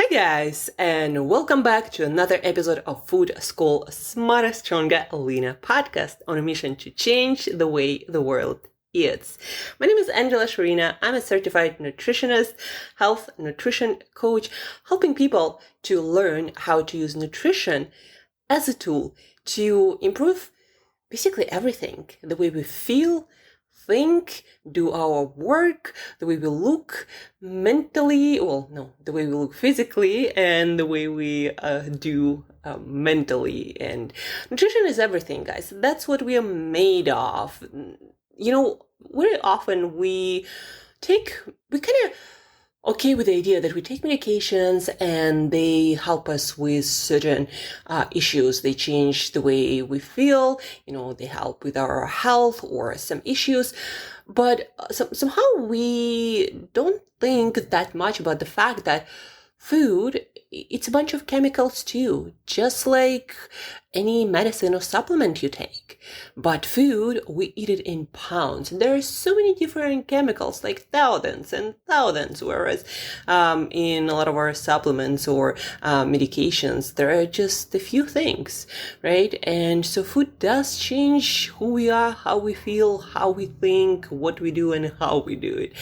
Hi guys, and welcome back to another episode of Food School Smarter, Stronger, Leaner podcast on a mission to change the way the world eats. My name is Shurina. I'm a certified nutritionist, health nutrition coach, helping people to learn how to use nutrition as a tool to improve basically everything. The way we feel, think, do our work, the way we look mentally, the way we look physically, and the way we do mentally. And nutrition is everything, guys. That's what we are made of. You know, very often we kind of okay with the idea that we take medications and they help us with certain issues. They change the way we feel, they help with our health or some issues. But somehow we don't think that much about the fact that food, it's a bunch of chemicals too, just like any medicine or supplement you take. But food, we eat it in pounds. And there are so many different chemicals, like thousands and thousands, whereas in a lot of our supplements or medications, there are just a few things, right? And so food does change who we are, how we feel, how we think, what we do, and how we do it.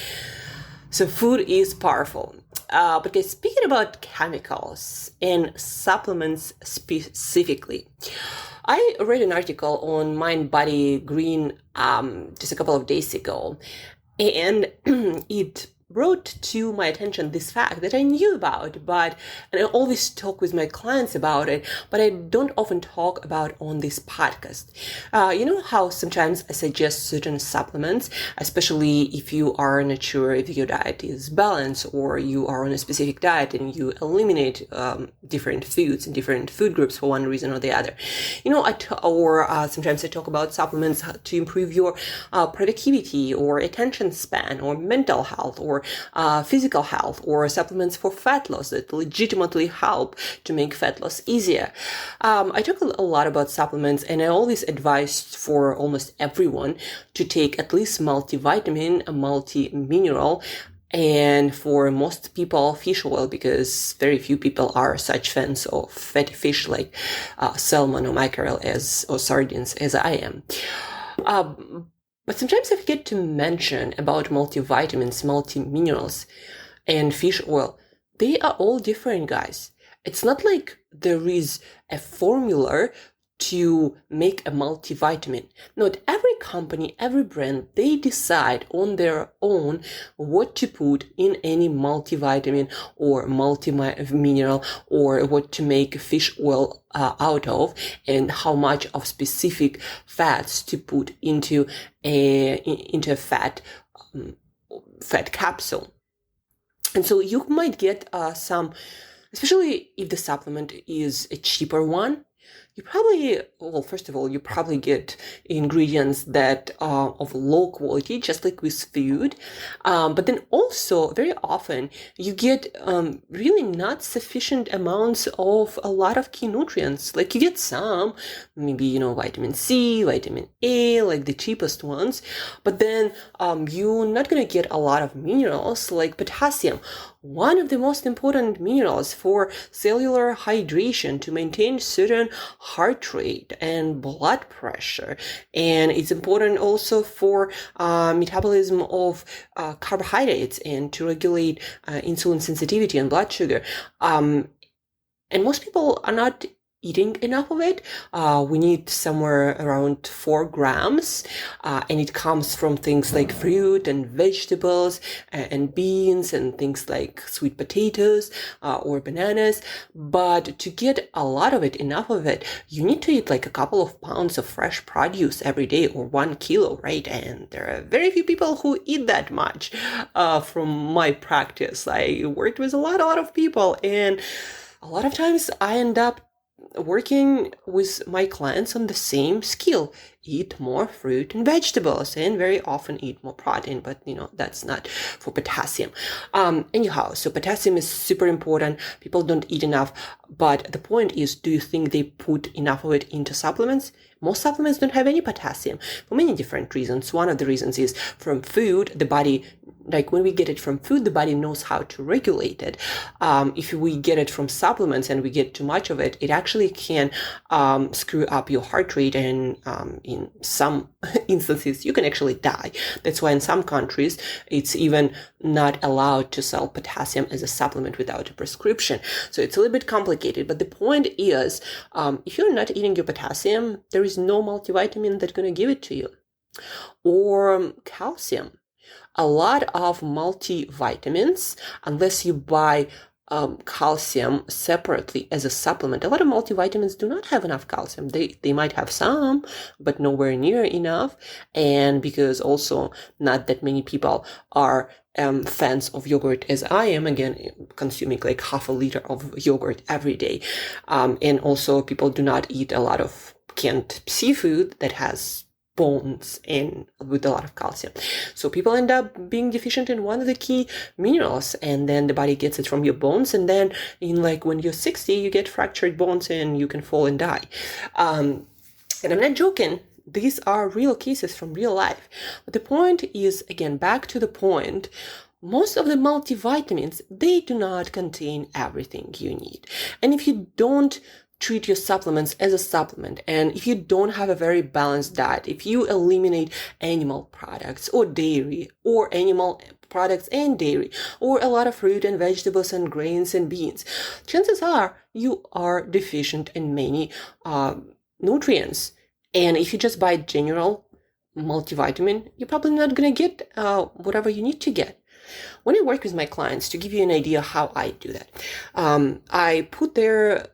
So food is powerful. But guys, speaking about chemicals and supplements specifically, I read an article on Mind Body Green just a couple of days ago, and it brought to my attention this fact that I knew about, and I always talk with my clients about it, but I don't often talk about on this podcast. You know how sometimes I suggest certain supplements, especially if you are not sure if your diet is balanced or you are on a specific diet and you eliminate different foods and different food groups for one reason or the other. Sometimes I talk about supplements to improve your productivity or attention span or mental health or physical health, or supplements for fat loss that legitimately help to make fat loss easier. I talk a lot about supplements, and I always advise for almost everyone to take at least multivitamin, a multi-mineral, and for most people, fish oil, because very few people are such fans of fatty fish like salmon or mackerel or sardines as I am. But sometimes I forget to mention about multivitamins, multiminerals, and fish oil. They are all different, guys. It's not like there is a formula to make a multivitamin. Not every company, every brand, they decide on their own what to put in any multivitamin or multi-mineral, or what to make fish oil out of, and how much of specific fats to put into a fat capsule. And so you might get some, especially if the supplement is a cheaper one. You probably, first of all, you probably get ingredients that are of low quality, just like with food. But then also, very often, you get really not sufficient amounts of a lot of key nutrients. Like you get some, maybe, vitamin C, vitamin A, like the cheapest ones. But then you're not going to get a lot of minerals like potassium. One of the most important minerals for cellular hydration, to maintain certain heart rate and blood pressure. And it's important also for metabolism of carbohydrates and to regulate insulin sensitivity and blood sugar. And most people are not eating enough of it. We need somewhere around 4 grams, and it comes from things like fruit and vegetables and beans and things like sweet potatoes or bananas. But to get a lot of it, enough of it, you need to eat like a couple of pounds of fresh produce every day, or 1 kilo, right? And there are very few people who eat that much. From my practice, I worked with a lot of people, and a lot of times I end up working with my clients on the same skill: eat more fruit and vegetables, and very often eat more protein, but that's not for potassium. Anyhow, so potassium is super important. People don't eat enough, but the point is, do you think they put enough of it into supplements? Most supplements don't have any potassium for many different reasons. One of the reasons is from food, the body like when we get it from food, the body knows how to regulate it. If we get it from supplements and we get too much of it, it actually can screw up your heart rate, and in some instances, you can actually die. That's why in some countries, it's even not allowed to sell potassium as a supplement without a prescription. So it's a little bit complicated, but the point is, if you're not eating your potassium, there is no multivitamin that's going to give it to you. Or calcium. A lot of multivitamins, unless you buy calcium separately as a supplement, a lot of multivitamins do not have enough calcium. They might have some, but nowhere near enough. And because also not that many people are fans of yogurt as I am, again, consuming like half a liter of yogurt every day. And also people do not eat a lot of canned seafood that has bones and with a lot of calcium. So people end up being deficient in one of the key minerals, and then the body gets it from your bones. And then in like when you're 60, you get fractured bones and you can fall and die. And I'm not joking. These are real cases from real life. But the point is, again, back to the point, most of the multivitamins, they do not contain everything you need. And if you don't treat your supplements as a supplement, and if you don't have a very balanced diet, if you eliminate animal products or dairy, or animal products and dairy, or a lot of fruit and vegetables and grains and beans, chances are you are deficient in many nutrients. And if you just buy general multivitamin, you're probably not going to get whatever you need to get. When I work with my clients, to give you an idea how I do that, I put their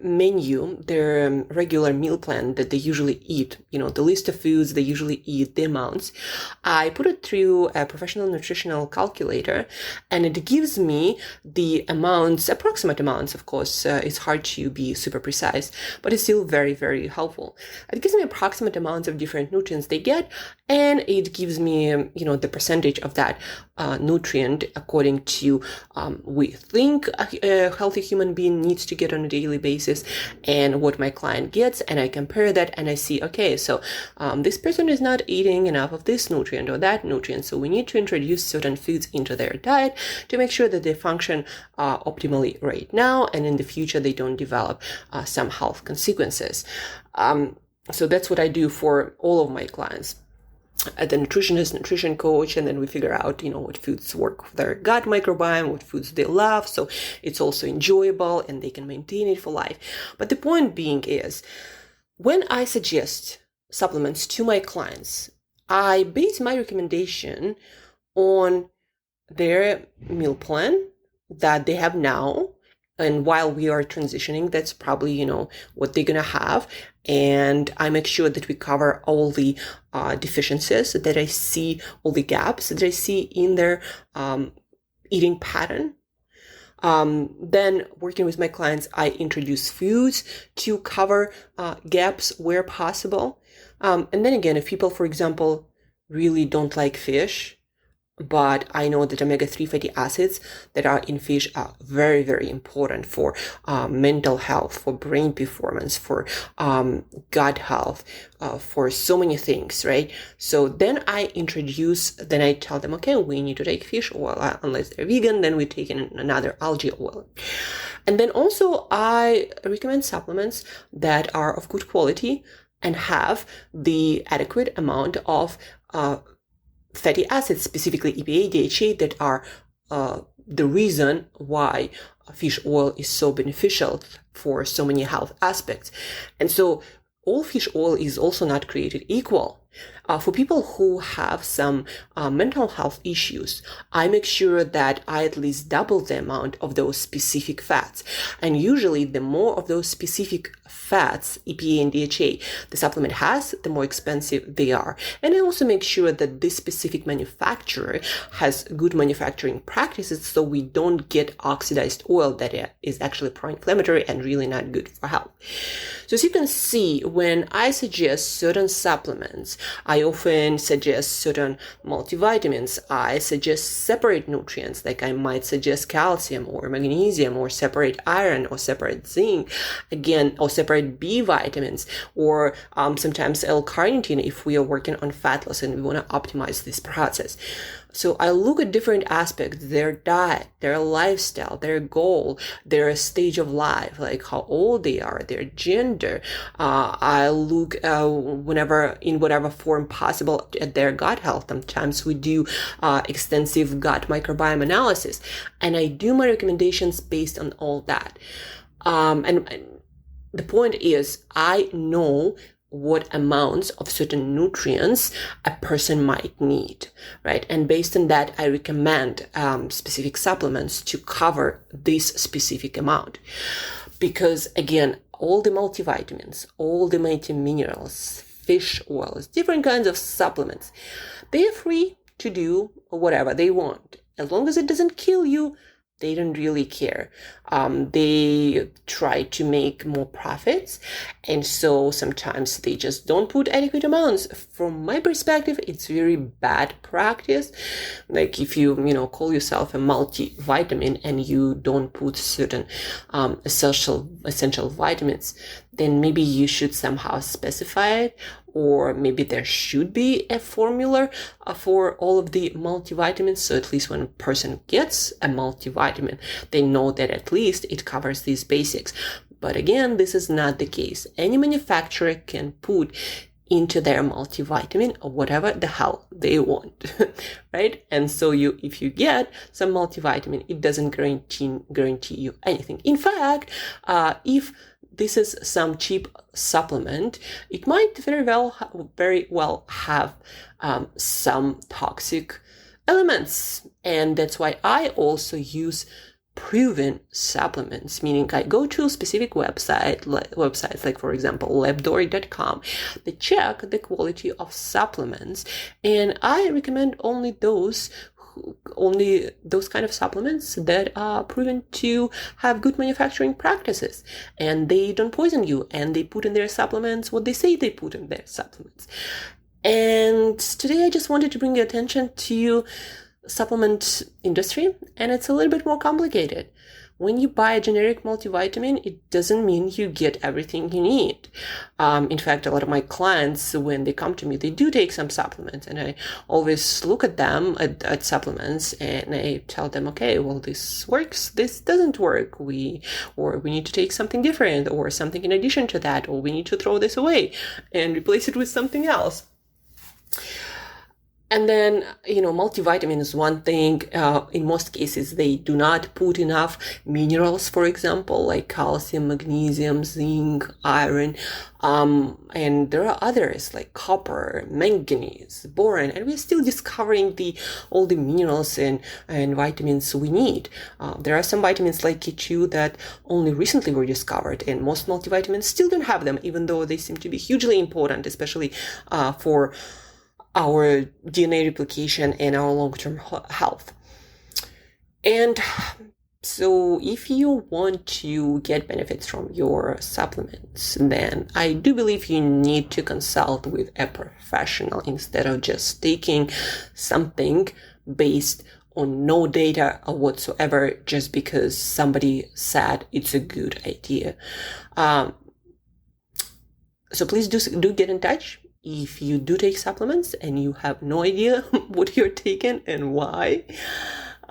menu, their regular meal plan that they usually eat, the list of foods they usually eat, the amounts. I put it through a professional nutritional calculator, and it gives me the amounts, approximate amounts. Of course, it's hard to be super precise, but it's still very, very helpful. It gives me approximate amounts of different nutrients they get, and it gives me, the percentage of that nutrient according to we think a healthy human being needs to get on a daily basis, and what my client gets, and I compare that and I see, okay, so this person is not eating enough of this nutrient or that nutrient, so we need to introduce certain foods into their diet to make sure that they function optimally right now, and in the future they don't develop some health consequences. So that's what I do for all of my clients. The nutritionist, nutrition coach, and then we figure out, what foods work for their gut microbiome, what foods they love, so it's also enjoyable and they can maintain it for life. But the point being is, when I suggest supplements to my clients, I base my recommendation on their meal plan that they have now. And while we are transitioning, that's probably, what they're going to have. And I make sure that we cover all the deficiencies that I see, all the gaps that I see in their eating pattern. Then working with my clients, I introduce foods to cover gaps where possible. And then again, if people, for example, really don't like fish, but I know that omega-3 fatty acids that are in fish are very, very important for mental health, for brain performance, for gut health, for so many things, right? So then I tell them, okay, we need to take fish oil. Unless they're vegan, then we take in another algae oil. And then also I recommend supplements that are of good quality and have the adequate amount of fatty acids, specifically EPA, DHA, that are the reason why fish oil is so beneficial for so many health aspects. And so all fish oil is also not created equal. For people who have some mental health issues, I make sure that I at least double the amount of those specific fats. And usually the more of those specific fats, EPA and DHA, the supplement has, the more expensive they are. And I also make sure that this specific manufacturer has good manufacturing practices so we don't get oxidized oil that is actually pro-inflammatory and really not good for health. So as you can see, when I suggest certain supplements, I often suggest certain multivitamins. I suggest separate nutrients, like I might suggest calcium or magnesium or separate iron or separate zinc, again, or separate B vitamins, or sometimes L-carnitine if we are working on fat loss and we want to optimize this process. So I look at different aspects, their diet, their lifestyle, their goal, their stage of life, like how old they are, their gender. I look whenever, in whatever form possible, at their gut health. Sometimes we do extensive gut microbiome analysis, and I do my recommendations based on all that. And the point is, I know what amounts of certain nutrients a person might need, right? And based on that, I recommend specific supplements to cover this specific amount. Because again, all the multivitamins, all the minerals, fish oils, different kinds of supplements, they are free to do whatever they want. As long as it doesn't kill you, they don't really care. They try to make more profits, and so sometimes they just don't put adequate amounts. From my perspective, it's very bad practice. Like if you call yourself a multivitamin and you don't put certain essential vitamins, then maybe you should somehow specify it, or maybe there should be a formula for all of the multivitamins, so at least when a person gets a multivitamin, they know that at least it covers these basics. But again, this is not the case. Any manufacturer can put into their multivitamin or whatever the hell they want, right? And so if you get some multivitamin, it doesn't guarantee you anything. In fact, if this is some cheap supplement, it might very well have some toxic elements. And that's why I also use proven supplements, meaning I go to a specific websites like, for example, labdory.com. They check the quality of supplements, and I recommend only those kind of supplements that are proven to have good manufacturing practices, and they don't poison you, and they put in their supplements what they say they put in their supplements. And today I just wanted to bring your attention to supplement industry, and it's a little bit more complicated. When you buy a generic multivitamin, it doesn't mean you get everything you need. In fact, a lot of my clients, when they come to me, they do take some supplements, and I always look at them at supplements, and I tell them, okay, well, this works, this doesn't work, we need to take something different, or something in addition to that, or we need to throw this away and replace it with something else. And then, multivitamin is one thing. In most cases, they do not put enough minerals, for example, like calcium, magnesium, zinc, iron. And there are others like copper, manganese, boron, and we're still discovering all the minerals and vitamins we need. There are some vitamins like K2 that only recently were discovered, and most multivitamins still don't have them, even though they seem to be hugely important, especially for our DNA replication and our long-term health. And so if you want to get benefits from your supplements, then I do believe you need to consult with a professional instead of just taking something based on no data whatsoever just because somebody said it's a good idea. So please do get in touch. If you do take supplements and you have no idea what you're taking and why,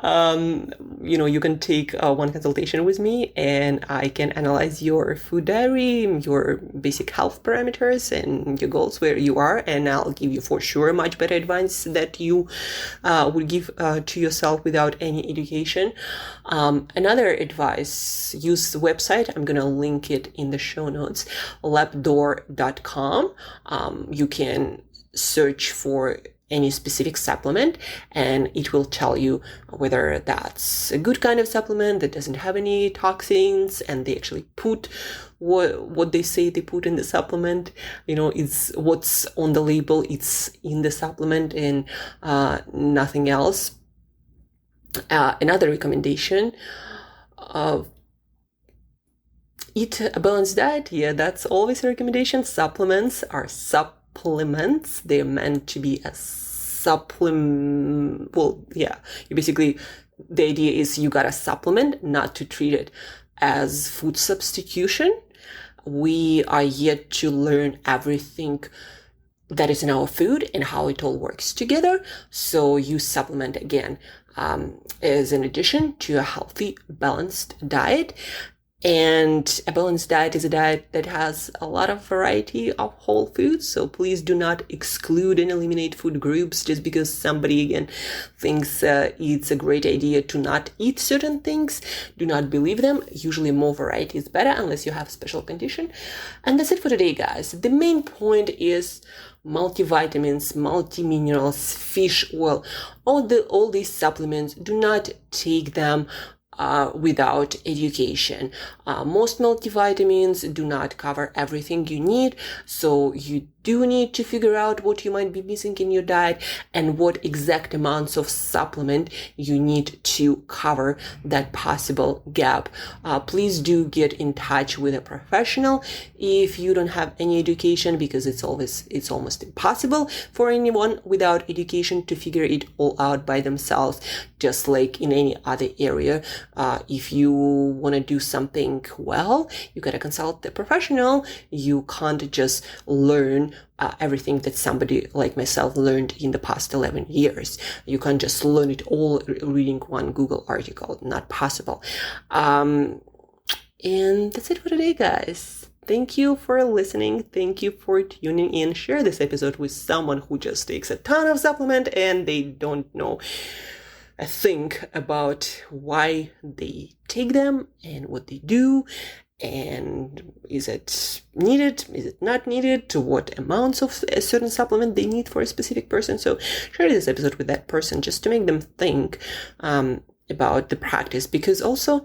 you can take one consultation with me, and I can analyze your food diary, your basic health parameters, and your goals where you are, and I'll give you for sure much better advice that you would give to yourself without any education. Another advice, use the website. I'm gonna link it in the show notes, labdoor.com. You can search for any specific supplement, and it will tell you whether that's a good kind of supplement that doesn't have any toxins, and they actually put what they say they put in the supplement. It's what's on the label, it's in the supplement, and nothing else. Another recommendation, eat a balanced diet. Yeah, that's always a recommendation. Supplements are supplements. They're meant to be a supplement. Well, yeah, the idea is you got a supplement, not to treat it as food substitution. We are yet to learn everything that is in our food and how it all works together. So use supplement again as an addition to a healthy, balanced diet. And a balanced diet is a diet that has a lot of variety of whole foods. So please do not exclude and eliminate food groups just because somebody, again, thinks it's a great idea to not eat certain things. Do not believe them. Usually more variety is better unless you have a special condition. And that's it for today, guys. The main point is multivitamins, multiminerals, fish oil, all these supplements. Do not take them without education. Most multivitamins do not cover everything you need, so you do need to figure out what you might be missing in your diet and what exact amounts of supplement you need to cover that possible gap. Please do get in touch with a professional if you don't have any education, because it's almost impossible for anyone without education to figure it all out by themselves, just like in any other area. If you want to do something well, you gotta consult the professional. You can't just learn everything that somebody like myself learned in the past 11 years. You can't just learn it all reading one Google article. Not possible. And that's it for today, guys. Thank you for listening. Thank you for tuning in. Share this episode with someone who just takes a ton of supplement and they don't know a thing about why they take them and what they do, and is it needed, is it not needed, to what amounts of a certain supplement they need for a specific person. So share this episode with that person just to make them think about the practice, because also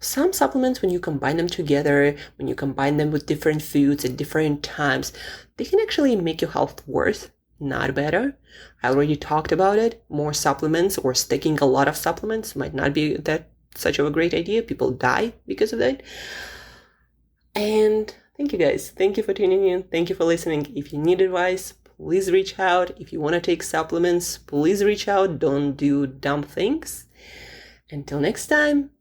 some supplements, when you combine them together, when you combine them with different foods at different times, they can actually make your health worse, not better. I already talked about it. More supplements or taking a lot of supplements might not be that such of a great idea. People die because of that. And thank you, guys. Thank you for tuning in. Thank you for listening. If you need advice, please reach out. If you want to take supplements, please reach out. Don't do dumb things. Until next time,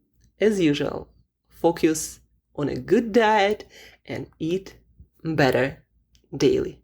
as usual, focus on a good diet and eat better daily.